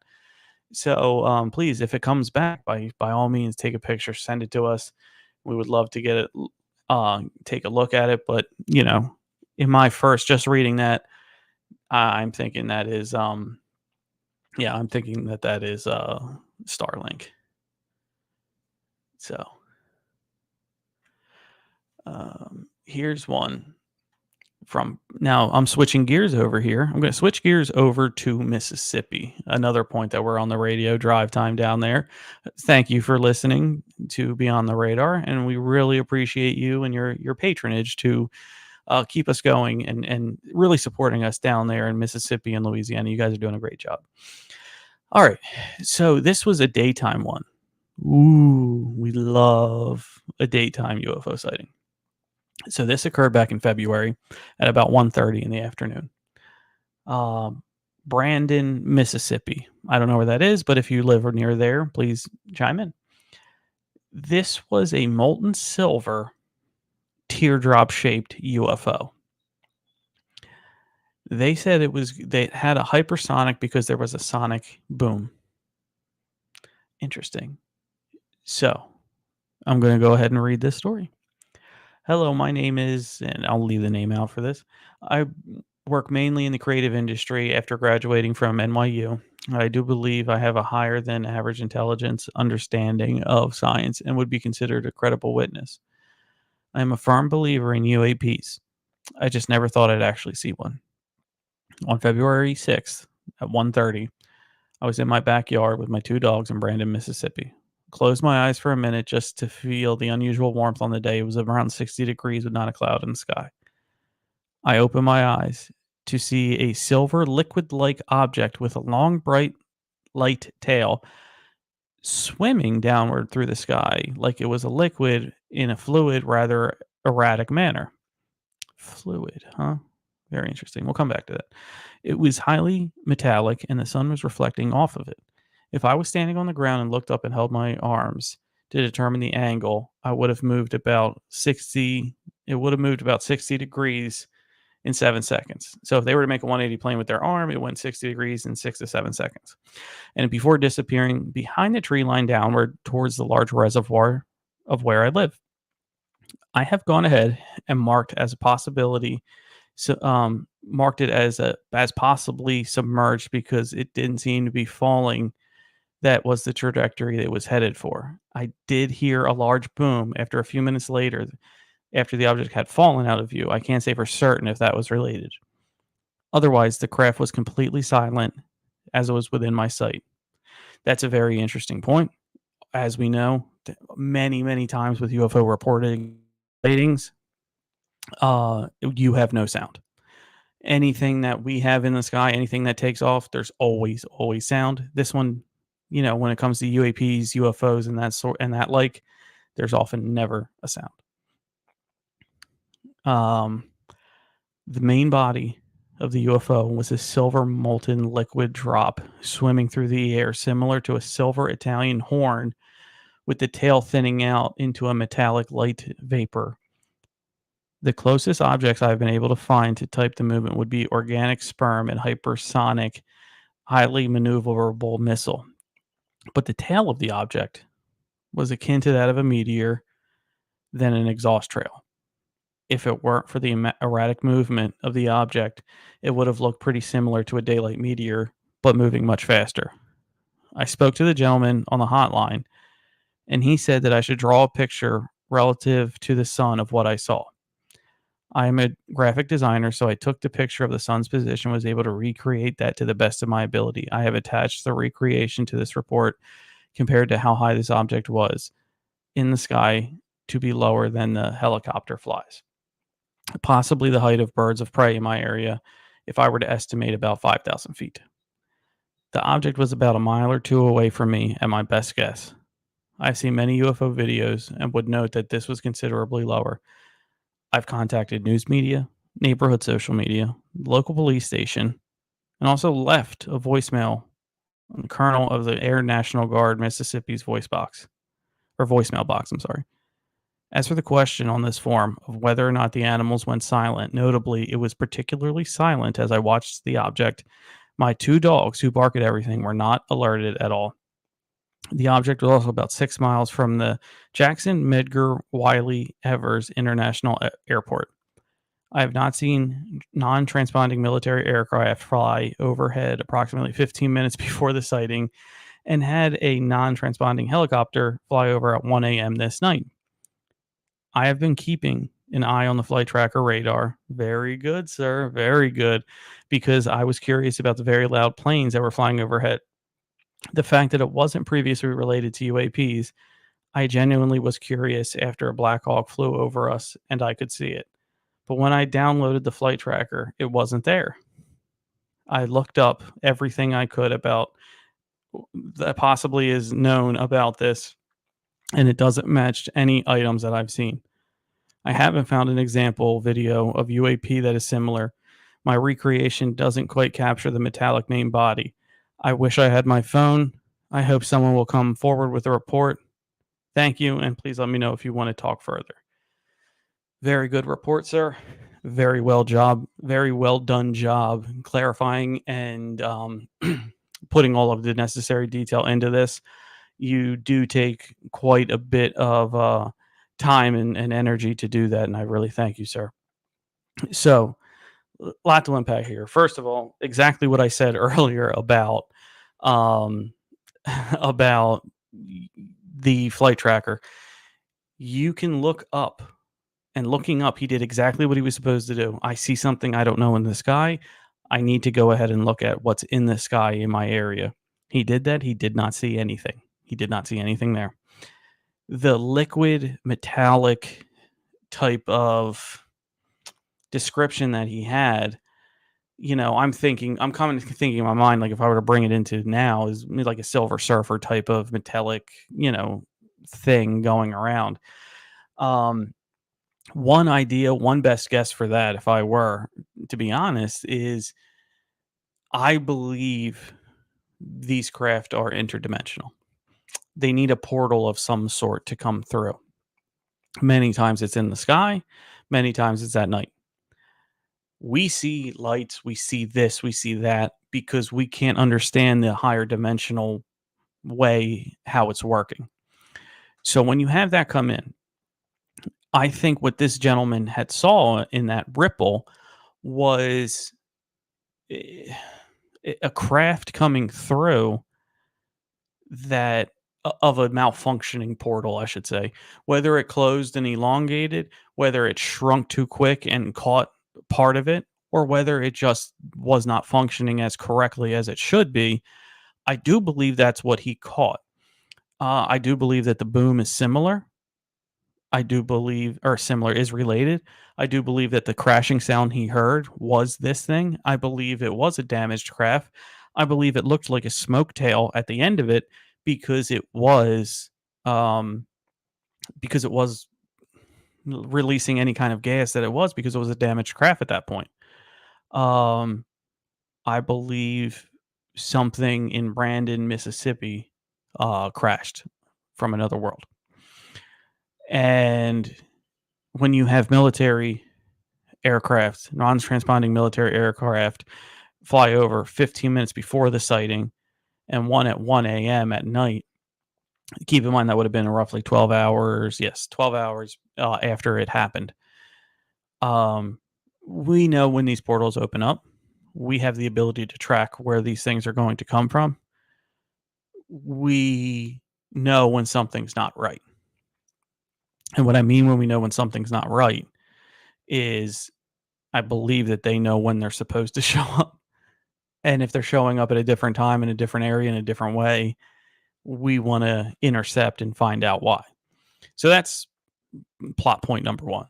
So please, if it comes back, by all means, take a picture, send it to us. We would love to get it, take a look at it. But in my first just reading that, I'm thinking that is I'm thinking that is Starlink. So here's one from, now I'm switching gears over here. I'm going to switch gears over to Mississippi, another point that we're on the radio drive time down there. Thank you for listening to Beyond the Radar, and we really appreciate you and your patronage to keep us going and really supporting us down there in Mississippi and Louisiana. You guys are doing a great job. All right, so this was a daytime one. Ooh, we love a daytime UFO sighting. So this occurred back in February at about 1:30 in the afternoon. Brandon, Mississippi. I don't know where that is, but if you live near there, please chime in. This was a molten silver teardrop-shaped UFO. They said they had a hypersonic because there was a sonic boom. Interesting. So I'm going to go ahead and read this story. Hello, my name is, and I'll leave the name out for this. I work mainly in the creative industry after graduating from NYU. I do believe I have a higher than average intelligence understanding of science and would be considered a credible witness. I am a firm believer in UAPs. I just never thought I'd actually see one. On February 6th at 1:30, I was in my backyard with my 2 dogs in Brandon, Mississippi. Closed my eyes for a minute just to feel the unusual warmth on the day. It was around 60 degrees with not a cloud in the sky. I opened my eyes to see a silver liquid-like object with a long, bright, light tail swimming downward through the sky like it was a liquid in a fluid, rather erratic manner. Fluid, huh? Very interesting. We'll come back to that. It was highly metallic, and the sun was reflecting off of it. If I was standing on the ground and looked up and held my arms to determine the angle, I would have moved about 60. It would have moved about 60 degrees in 7 seconds. So if they were to make a 180 plane with their arm, it went 60 degrees in 6 to 7 seconds. And before disappearing behind the tree line downward towards the large reservoir of where I live. I have gone ahead and marked as a possibility. So marked it as possibly submerged because it didn't seem to be falling. That was the trajectory that it was headed for. I did hear a large boom after a few minutes later, after the object had fallen out of view. I can't say for certain if that was related. Otherwise, the craft was completely silent as it was within my sight. That's a very interesting point. As we know, many, many times with UFO reporting sightings, you have no sound. Anything that we have in the sky, anything that takes off, there's always sound. This one, when it comes to UAPs, UFOs, and that sort, and that there's often never a sound. The main body of the UFO was a silver molten liquid drop swimming through the air, similar to a silver Italian horn, with the tail thinning out into a metallic light vapor. The closest objects I've been able to find to type the movement would be organic sperm and hypersonic, highly maneuverable missile. But the tail of the object was akin to that of a meteor, then an exhaust trail. If it weren't for the erratic movement of the object, it would have looked pretty similar to a daylight meteor, but moving much faster. I spoke to the gentleman on the hotline, and he said that I should draw a picture relative to the sun of what I saw. I am a graphic designer, so I took the picture of the sun's position, was able to recreate that to the best of my ability. I have attached the recreation to this report compared to how high this object was in the sky to be lower than the helicopter flies. Possibly the height of birds of prey in my area, if I were to estimate about 5,000 feet. The object was about a mile or two away from me at my best guess. I've seen many UFO videos and would note that this was considerably lower. I've contacted news media, neighborhood social media, local police station, and also left a voicemail on the Colonel of the Air National Guard Mississippi's voicemail box, I'm sorry. As for the question on this forum of whether or not the animals went silent, notably, it was particularly silent as I watched the object. My 2 dogs, who bark at everything, were not alerted at all. The object was also about 6 miles from the Jackson Medgar Wiley Evers International Airport. I have not seen non-transponding military aircraft fly overhead approximately 15 minutes before the sighting, and had a non-transponding helicopter fly over at 1 a.m. this night. I have been keeping an eye on the flight tracker radar. Very good, sir. Very good. Because I was curious about the very loud planes that were flying overhead. The fact that it wasn't previously related to UAPs, I genuinely was curious after a Black Hawk flew over us and I could see it. But when I downloaded the flight tracker, it wasn't there. I looked up everything I could about that possibly is known about this, and it doesn't match any items that I've seen. I haven't found an example video of UAP that is similar. My recreation doesn't quite capture the metallic main body. I wish I had my phone. I hope someone will come forward with a report. Thank you, and please let me know if you want to talk further. Very good report, sir. Very well done job clarifying and putting all of the necessary detail into this. You do take quite a bit of time and energy to do that, and I really thank you, sir. So, a lot to unpack here. First of all, exactly what I said earlier about about the flight tracker. You can look up, and looking up, he did exactly what he was supposed to do. I see something I don't know in the sky. I need to go ahead and look at what's in the sky in my area. He did that. He did not see anything. He did not see anything there. The liquid metallic type of description that he had, I'm thinking in my mind, like if I were to bring it into now, is like a Silver Surfer type of metallic, thing going around. One idea, one best guess for that, if I were to be honest, is I believe these craft are interdimensional. They need a portal of some sort to come through. Many times it's in the sky, many times it's at night. We see lights, we see this, we see that, because we can't understand the higher dimensional way how it's working. So when you have that come in, I think what this gentleman had saw in that ripple was a craft coming through that of a malfunctioning portal, I should say. Whether it closed and elongated, whether it shrunk too quick and caught part of it, or whether it just was not functioning as correctly as it should be, I do believe that's what he caught. I do believe that the boom is similar. I do believe, or similar is related. I do believe that the crashing sound he heard was this thing. I believe it was a damaged craft. I believe it looked like a smoke tail at the end of it because it was releasing any kind of gas that it was, because it was a damaged craft at that point. I believe something in Brandon, Mississippi, crashed from another world. And when you have military aircraft, non-transponding military aircraft, fly over 15 minutes before the sighting and one at 1 a.m. at night, keep in mind that would have been roughly 12 hours. Yes, 12 hours after it happened. We know when these portals open up. We have the ability to track where these things are going to come from. We know when something's not right. And what I mean when we know when something's not right is I believe that they know when they're supposed to show up. And if they're showing up at a different time in a different area in a different way, we want to intercept and find out why. So that's plot point number one.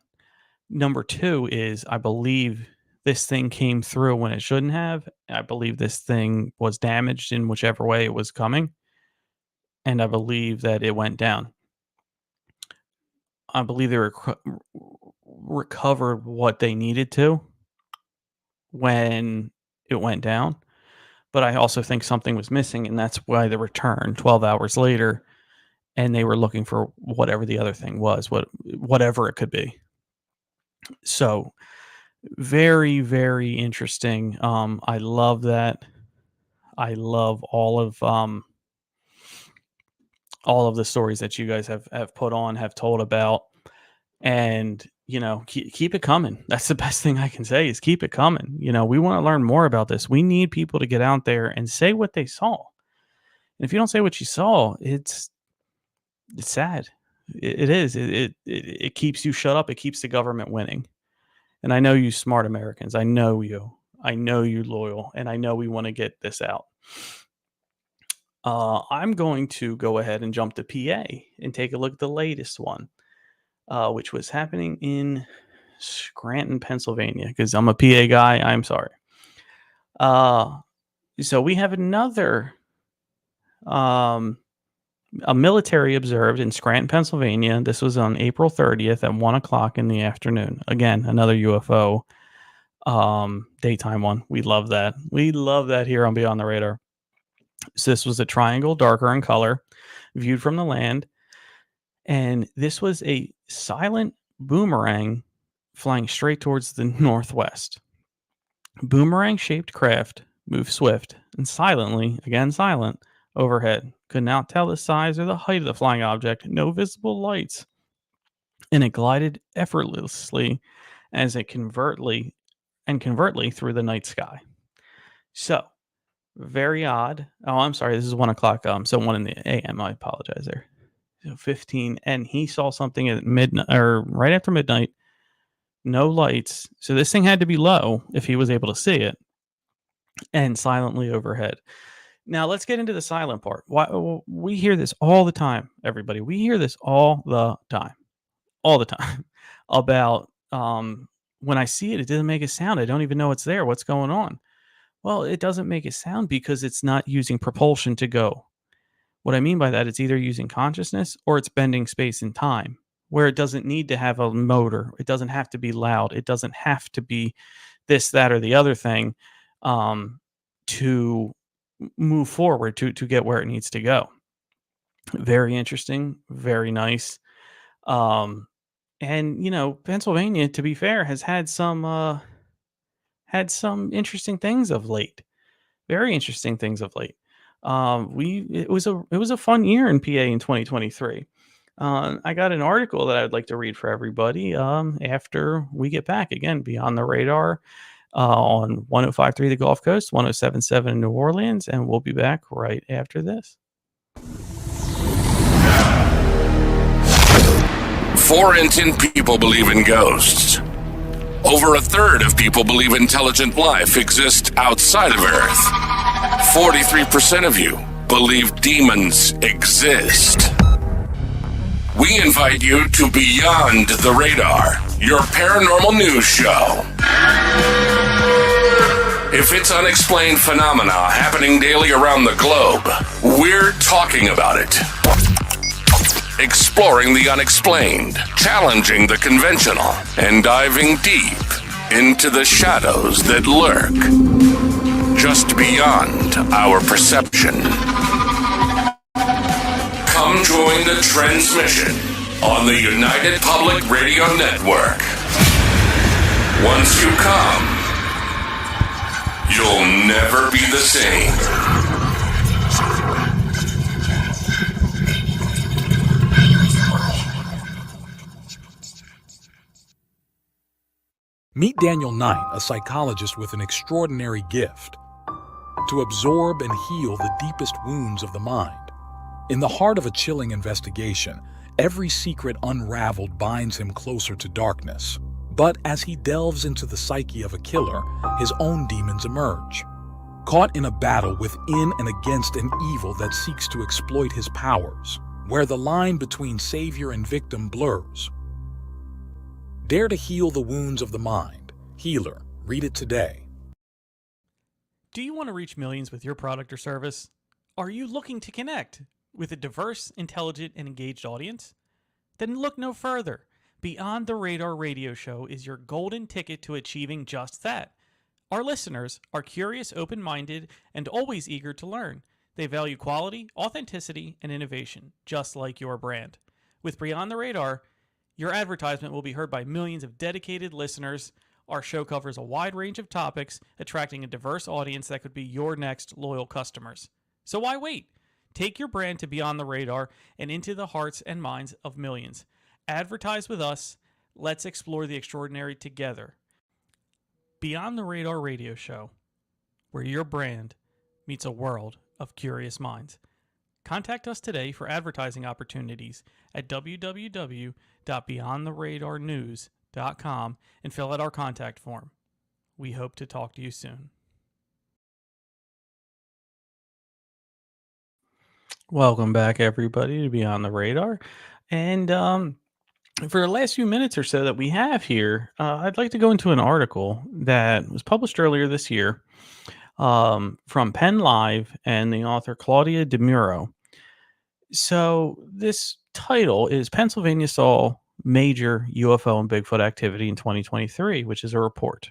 Number two is I believe this thing came through when it shouldn't have. I believe this thing was damaged in whichever way it was coming. And I believe that it went down. I believe they recovered what they needed to when it went down. But I also think something was missing, and that's why they returned 12 hours later, and they were looking for whatever the other thing was, whatever it could be. So very, very interesting. I love that. I love all of the stories that you guys have put on, have told about, and keep it coming. That's the best thing I can say is keep it coming. We want to learn more about this. We need people to get out there and say what they saw. And if you don't say what you saw, it's sad. It is. It keeps you shut up. It keeps the government winning. And I know you smart Americans. I know you. I know you loyal, and I know we want to get this out. I'm going to go ahead and jump to PA and take a look at the latest one, which was happening in Scranton, Pennsylvania, because I'm a PA guy. I'm sorry. So we have another, a military observed in Scranton, Pennsylvania. This was on April 30th at 1 o'clock in the afternoon. Again, another UFO daytime one. We love that. We love that here on Beyond the Radar. So this was a triangle, darker in color, viewed from the land. And this was a silent boomerang flying straight towards the northwest. Boomerang-shaped craft moved swift and silently, again silent, overhead. Could not tell the size or the height of the flying object. No visible lights. And it glided effortlessly as it covertly through the night sky. So, very odd. Oh, I'm sorry. This is 1 o'clock. So 1 in the a.m. I apologize there. So 15, and he saw something at midnight or right after midnight. No lights. So this thing had to be low if he was able to see it, and silently overhead. Now let's get into the silent part. Why we hear this all the time, everybody. We hear this all the time about when I see it, it doesn't make a sound. I don't even know it's there. What's going on? Well, it doesn't make a sound because it's not using propulsion to go. What I mean by that, it's either using consciousness or it's bending space and time, where it doesn't need to have a motor. It doesn't have to be loud. It doesn't have to be this, that, or the other thing to move forward, to get where it needs to go. Very interesting. Very nice. And, Pennsylvania, to be fair, has had some interesting things of late. Very interesting things of late. It was a fun year in PA in 2023. I got an article that I'd like to read for everybody after we get back. Again, Beyond the Radar on 105.3 the Gulf Coast, 107.7 in New Orleans, and we'll be back right after this. 4 in 10 people believe in ghosts. Over a third of people believe intelligent life exists outside of Earth. 43% of you believe demons exist. We invite you to Beyond the Radar, your paranormal news show. If it's unexplained phenomena happening daily around the globe, we're talking about it. Exploring the unexplained, challenging the conventional, and diving deep into the shadows that lurk just beyond our perception. Come join the transmission on the United Public Radio Network. Once you come, you'll never be the same. Meet Daniel Knight, a psychologist with an extraordinary gift to absorb and heal the deepest wounds of the mind. In the heart of a chilling investigation, every secret unraveled binds him closer to darkness. But as he delves into the psyche of a killer, his own demons emerge. Caught in a battle within and against an evil that seeks to exploit his powers, where the line between savior and victim blurs, Dare to heal the wounds of the mind. Healer. Read it today. Do you want to reach millions with your product or service? Are you looking to connect with a diverse, intelligent, and engaged audience? Then look no further. Beyond the Radar radio show is your golden ticket to achieving just that. Our listeners are curious, open-minded, and always eager to learn. They value quality, authenticity, and innovation, just like your brand. With Beyond the Radar, your advertisement will be heard by millions of dedicated listeners. Our show covers a wide range of topics, attracting a diverse audience that could be your next loyal customers. So why wait? Take your brand to Beyond the Radar and into the hearts and minds of millions. Advertise with us. Let's explore the extraordinary together. Beyond the Radar radio show, where your brand meets a world of curious minds. Contact us today for advertising opportunities at www.beyondtheradarnews.com and fill out our contact form. We hope to talk to you soon. Welcome back, everybody, to Beyond the Radar. And for the last few minutes or so that we have here, I'd like to go into an article that was published earlier this year from Penn Live and the author Claudia DeMuro. So this title is Pennsylvania Saw Major UFO and Bigfoot Activity in 2023, which is a report.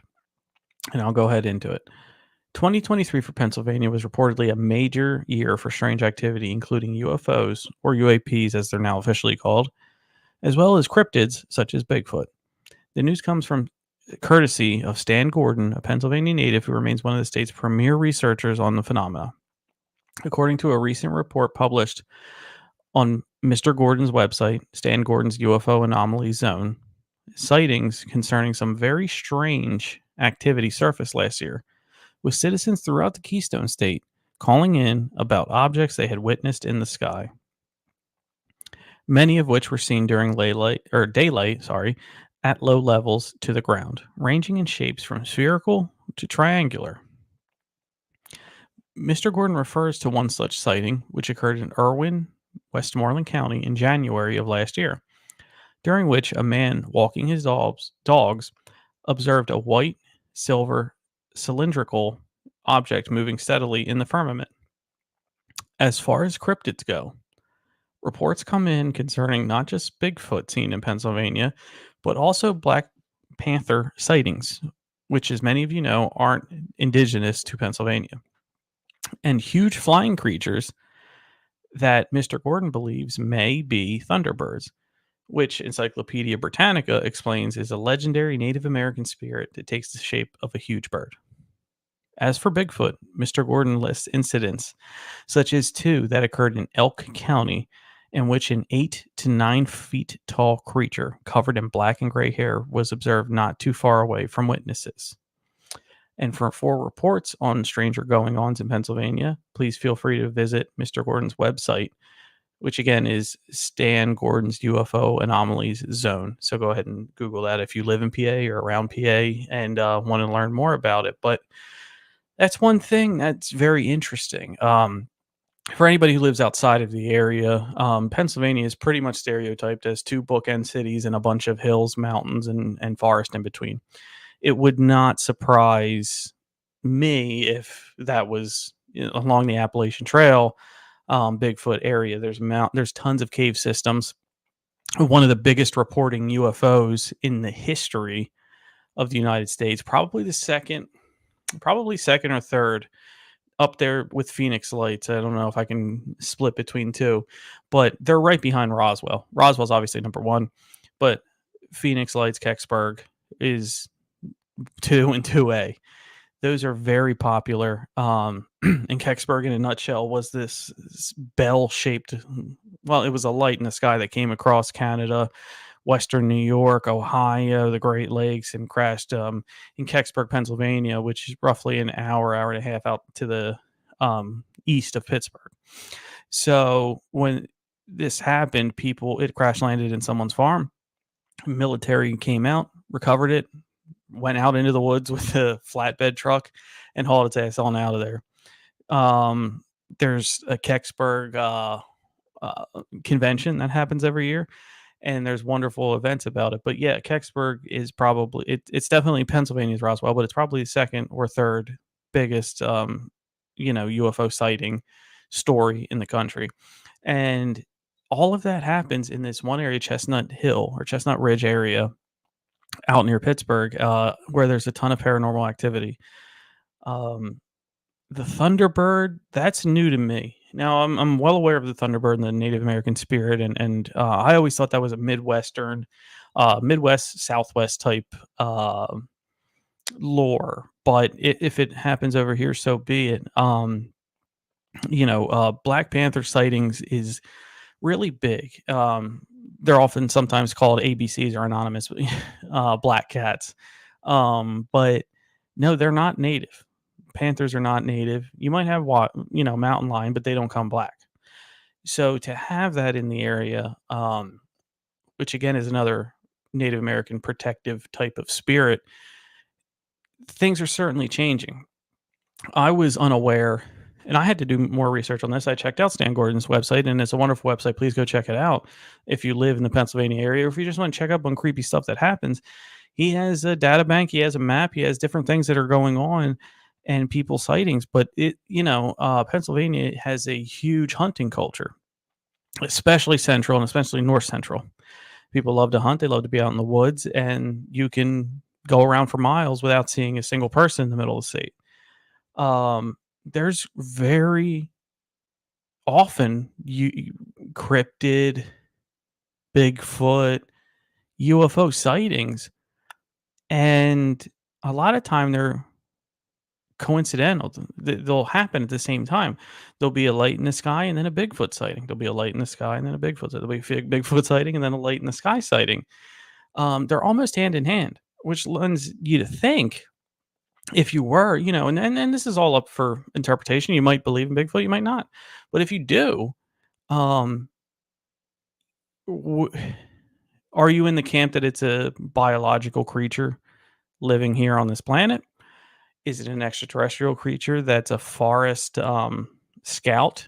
And I'll go ahead into it. 2023 for Pennsylvania was reportedly a major year for strange activity, including UFOs, or UAPs as they're now officially called, as well as cryptids such as Bigfoot. The news comes from courtesy of Stan Gordon, a Pennsylvania native who remains one of the state's premier researchers on the phenomena. According to a recent report published on Mr. Gordon's website, Stan Gordon's UFO Anomaly Zone, sightings concerning some very strange activity surfaced last year, with citizens throughout the Keystone State calling in about objects they had witnessed in the sky. Many of which were seen during daylight at low levels to the ground, ranging in shapes from spherical to triangular. Mr. Gordon refers to one such sighting, which occurred in Irwin, Westmoreland County in January of last year, during which a man walking his dogs observed a white, silver, cylindrical object moving steadily in the firmament. As far as cryptids go, reports come in concerning not just Bigfoot seen in Pennsylvania, but also Black Panther sightings, which, as many of you know, aren't indigenous to Pennsylvania, and huge flying creatures that Mr. Gordon believes may be thunderbirds, which Encyclopedia Britannica explains is a legendary Native American spirit that takes the shape of a huge bird. As for Bigfoot, Mr. Gordon lists incidents such as two that occurred in Elk County, in which an 8 to 9 feet tall creature covered in black and gray hair was observed not too far away from witnesses. And for reports on stranger going-ons in Pennsylvania, please feel free to visit Mr. Gordon's website, which again is Stan Gordon's UFO Anomalies Zone. So go ahead and Google that if you live in PA or around PA and want to learn more about it. But that's one thing that's very interesting. For anybody who lives outside of the area, Pennsylvania is pretty much stereotyped as two bookend cities and a bunch of hills, mountains, and forest in between. It would not surprise me if that was along the Appalachian Trail, Bigfoot area. There's tons of cave systems. One of the biggest reporting UFOs in the history of the United States, probably second or third, up there with Phoenix Lights. I don't know if I can split between two, but they're right behind Roswell. Roswell's obviously number one, but Phoenix Lights, Kecksburg is 2 and 2A. Those are very popular. And Kecksburg, in a nutshell, was this bell-shaped, well, it was a light in the sky that came across Canada, Western New York, Ohio, the Great Lakes, and crashed in Kecksburg, Pennsylvania, which is roughly an hour and a half out to the east of Pittsburgh. So when this happened, it crash landed in someone's farm. Military came out, recovered it, went out into the woods with a flatbed truck and hauled its ass on out of there. There's a Kecksburg convention that happens every year, and there's wonderful events about it. But yeah, Kecksburg is probably it's definitely Pennsylvania's Roswell, but it's probably the second or third biggest UFO sighting story in the country. And all of that happens in this one area, Chestnut Hill or Chestnut Ridge area out near Pittsburgh, where there's a ton of paranormal activity. Um, the Thunderbird, that's new to me. Now I'm well aware of the Thunderbird and the Native American spirit, and I always thought that was a Midwest Southwest type lore. But if it happens over here, so be it. Black Panther sightings is really big. They're often sometimes called ABCs or anonymous black cats. But no, they're not native. Panthers are not native. You might have mountain lion, but they don't come black. So to have that in the area, which again is another Native American protective type of spirit, things are certainly changing. I was unaware, and I had to do more research on this. I checked out Stan Gordon's website, and it's a wonderful website. Please go check it out if you live in the Pennsylvania area, or if you just want to check up on creepy stuff that happens. He has a data bank, he has a map, he has different things that are going on and people sightings. But Pennsylvania has a huge hunting culture, especially central and especially north central. People love to hunt, they love to be out in the woods, and you can go around for miles without seeing a single person in the middle of the state. There's very often cryptid, Bigfoot, UFO sightings, and a lot of time they're coincidental. They'll happen at the same time. There'll be a light in the sky and then a Bigfoot sighting. There'll be a light in the sky and then a Bigfoot sighting. There'll be a Bigfoot sighting and then a light in the sky sighting. They're almost hand in hand, which lends you to think, if you were, and this is all up for interpretation. You might believe in Bigfoot, you might not. But if you do, um, are you in the camp that it's a biological creature living here on this planet? Is it an extraterrestrial creature that's a forest scout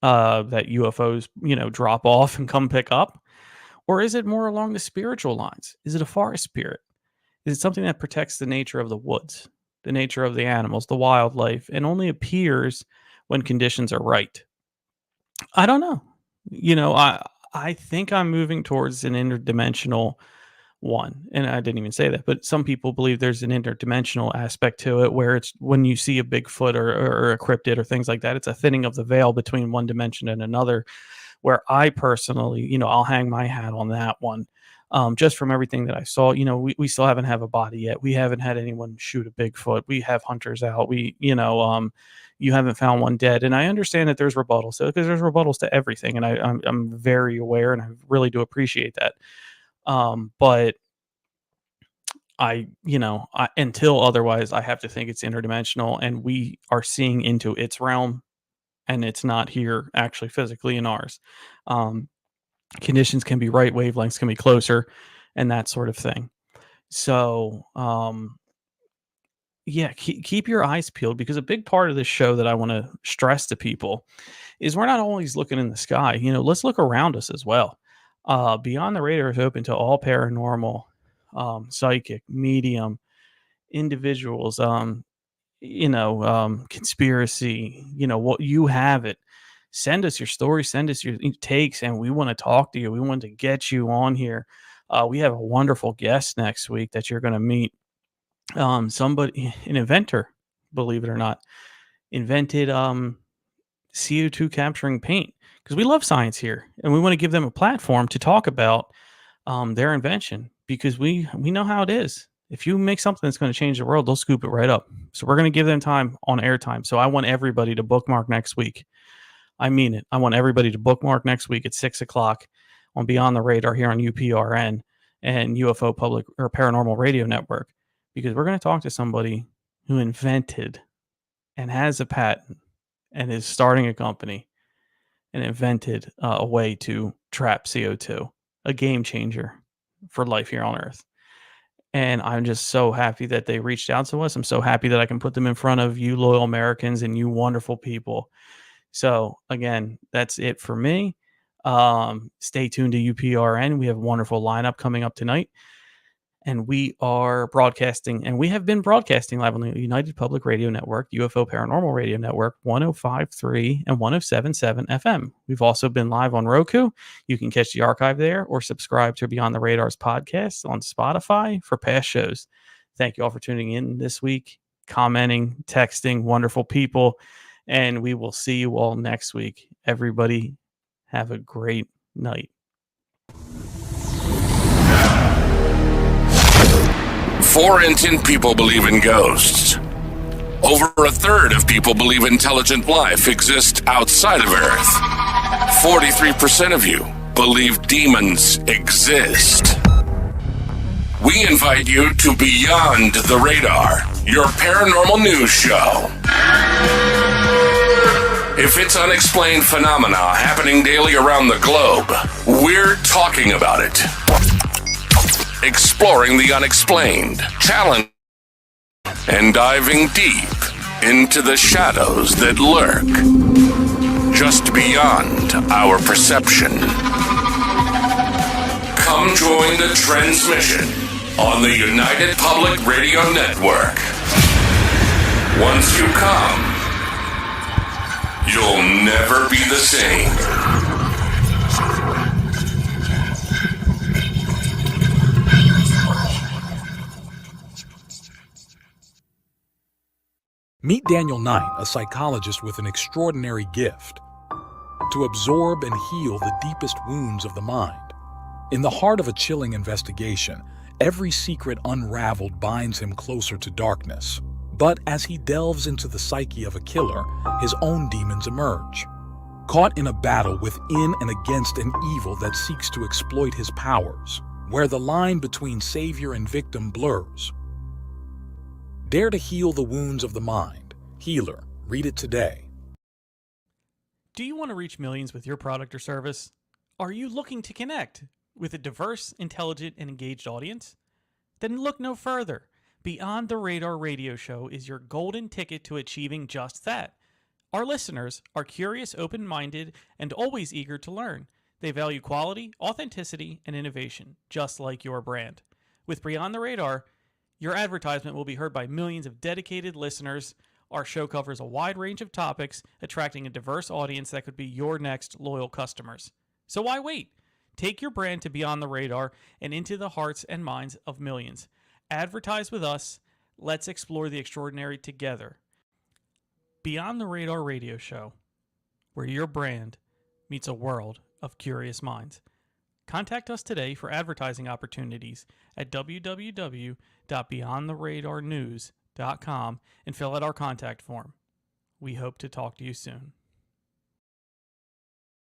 that UFOs, drop off and come pick up? Or is it more along the spiritual lines? Is it a forest spirit? Is it something that protects the nature of the woods, the nature of the animals, the wildlife, and only appears when conditions are right? I don't know. I think I'm moving towards an interdimensional one, and I didn't even say that, but some people believe there's an interdimensional aspect to it, where it's when you see a Bigfoot or a cryptid or things like that, it's a thinning of the veil between one dimension and another. Where I personally, I'll hang my hat on that one. Just from everything that I saw, we still haven't have a body yet. We haven't had anyone shoot a Bigfoot. We have hunters out. You haven't found one dead. And I understand that there's rebuttals, so because there's rebuttals to everything, and I'm very aware, and I really do appreciate that. But until otherwise, I have to think it's interdimensional, and we are seeing into its realm, and it's not here actually physically in ours. Conditions can be right, wavelengths can be closer, and that sort of thing. So, yeah, keep your eyes peeled, because a big part of this show that I want to stress to people is we're not always looking in the sky. Let's look around us as well. Beyond the Radar is open to all paranormal, psychic, medium individuals, conspiracy, what you have it. Send us your story, send us your takes, and we want to talk to you. We want to get you on here. We have a wonderful guest next week that you're going to meet. An inventor, believe it or not, invented CO2 capturing paint, because we love science here, and we want to give them a platform to talk about their invention, because we know how it is. If you make something that's going to change the world, they'll scoop it right up. So we're going to give them time on airtime. So I want everybody to bookmark next week. I mean it. I want everybody to bookmark next week at 6:00 on Beyond the Radar here on UPRN and UFO Public or Paranormal Radio Network, because we're going to talk to somebody who invented and has a patent and is starting a company and invented a way to trap CO2, a game changer for life here on Earth. And I'm just so happy that they reached out to us. I'm so happy that I can put them in front of you loyal Americans and you wonderful people. So again, that's it for me. Stay tuned to UPRN. We have a wonderful lineup coming up tonight. And we are broadcasting, and we have been broadcasting live on the United Public Radio Network, UFO Paranormal Radio Network, 105.3 and 107.7 FM. We've also been live on Roku. You can catch the archive there or subscribe to Beyond the Radar's podcast on Spotify for past shows. Thank you all for tuning in this week, commenting, texting, wonderful people, and we will see you all next week. Everybody, have a great night. 4 in 10 people believe in ghosts. Over a third of people believe intelligent life exists outside of Earth. 43% of you believe demons exist. We invite you to Beyond the Radar, your paranormal news show. If it's unexplained phenomena happening daily around the globe, we're talking about it. Exploring the unexplained, challenge, and diving deep into the shadows that lurk just beyond our perception. Come join the transmission on the United Public Radio Network. Once you come, you'll never be the same. Meet Daniel Knight, a psychologist with an extraordinary gift to absorb and heal the deepest wounds of the mind. In the heart of a chilling investigation, every secret unraveled binds him closer to darkness. But as he delves into the psyche of a killer, his own demons emerge. Caught in a battle within and against an evil that seeks to exploit his powers, where the line between savior and victim blurs. Dare to heal the wounds of the mind. Healer. Read it today. Do you want to reach millions with your product or service? Are you looking to connect with a diverse, intelligent, and engaged audience? Then look no further. Beyond the Radar radio show is your golden ticket to achieving just that. Our listeners are curious, open-minded, and always eager to learn. They value quality, authenticity, and innovation, just like your brand. With Beyond the Radar, your advertisement will be heard by millions of dedicated listeners. Our show covers a wide range of topics, attracting a diverse audience that could be your next loyal customers. So why wait? Take your brand to Beyond the Radar and into the hearts and minds of millions. Advertise with us. Let's explore the extraordinary together. Beyond the Radar radio show, where your brand meets a world of curious minds. Contact us today for advertising opportunities at www.beyondtheradarnews.com and fill out our contact form. We hope to talk to you soon.